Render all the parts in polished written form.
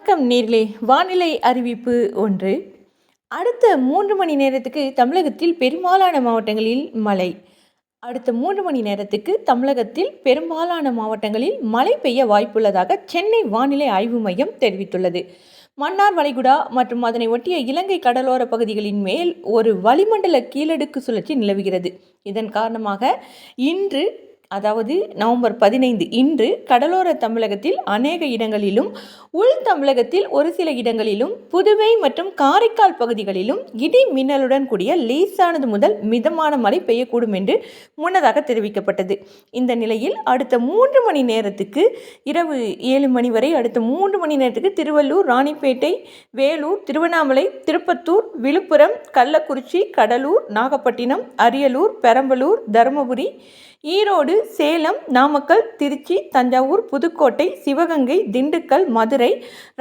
வணக்கம் நேர்களே. வானிலை அறிவிப்பு ஒன்று. அடுத்த 3 மணி நேரத்துக்கு தமிழகத்தில் பெரும்பாலான மாவட்டங்களில் மழை. அடுத்த 3 மணி நேரத்துக்கு தமிழகத்தில் பெரும்பாலான மாவட்டங்களில் மழை பெய்ய வாய்ப்புள்ளதாக சென்னை வானிலை ஆய்வு மையம் தெரிவித்துள்ளது. மன்னார் வளைகுடா மற்றும் அதனை ஒட்டிய இலங்கை கடலோர பகுதிகளின் மேல் ஒரு வளிமண்டல கீழடுக்கு சுழற்சி நிலவுகிறது. இதன் காரணமாக இன்று, அதாவது நவம்பர் 15 இன்று கடலோர தமிழகத்தில் அநேக இடங்களிலும், உள் தமிழகத்தில் ஒரு சில இடங்களிலும், புதுவை மற்றும் காரைக்கால் பகுதிகளிலும் இடி மின்னலுடன் கூடிய லேசானது முதல் மிதமான மழை பெய்யக்கூடும் என்று முன்னதாக தெரிவிக்கப்பட்டது. இந்த நிலையில் அடுத்த 3 மணி நேரத்துக்கு இரவு 7 மணி வரை அடுத்த 3 மணி நேரத்துக்கு திருவள்ளூர், ராணிப்பேட்டை, வேலூர், திருவண்ணாமலை, திருப்பத்தூர், விழுப்புரம், கள்ளக்குறிச்சி, கடலூர், நாகப்பட்டினம், அரியலூர், பெரம்பலூர், தருமபுரி, ஈரோடு, சேலம், நாமக்கல், திருச்சி, தஞ்சாவூர், புதுக்கோட்டை, சிவகங்கை, திண்டுக்கல், மதுரை,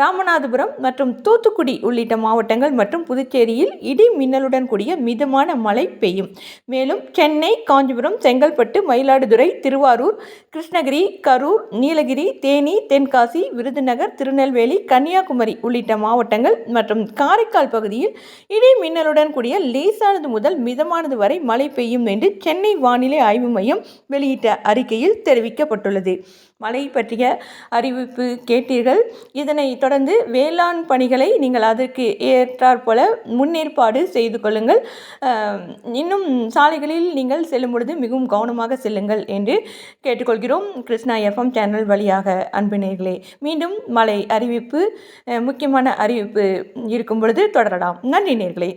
ராமநாதபுரம் மற்றும் தூத்துக்குடி உள்ளிட்ட மாவட்டங்கள் மற்றும் புதுச்சேரியில் இடி மின்னலுடன் கூடிய மிதமான மழை பெய்யும். மேலும் சென்னை, காஞ்சிபுரம், செங்கல்பட்டு, மயிலாடுதுறை, திருவாரூர், கிருஷ்ணகிரி, கரூர், நீலகிரி, தேனி, தென்காசி, விருதுநகர், திருநெல்வேலி, கன்னியாகுமரி உள்ளிட்ட மாவட்டங்கள் மற்றும் காரைக்கால் பகுதியில் இடி மின்னலுடன் கூடிய லேசானது முதல் மிதமானது வரை மழை பெய்யும் என்று சென்னை வானிலை ஆய்வு மையம் வெளியிட்ட அறிக்கையில் தெரிவிக்கப்பட்டுள்ளது. மழை பற்றிய அறிவிப்பு கேட்டீர்கள். இதனை தொடர்ந்து வேளாண் பணிகளை நீங்கள் அதற்கு ஏற்றாற்போல முன்னேற்பாடு செய்து கொள்ளுங்கள். இன்னும் சாலைகளில் நீங்கள் செல்லும் பொழுது மிகவும் கவனமாக செல்லுங்கள் என்று கேட்டுக்கொள்கிறோம். கிருஷ்ணா FM சேனல் வழியாக அன்பு நேயர்களே. மீண்டும் மழை அறிவிப்பு, முக்கியமான அறிவிப்பு இருக்கும் பொழுது தொடரலாம். நன்றி நேயர்களே.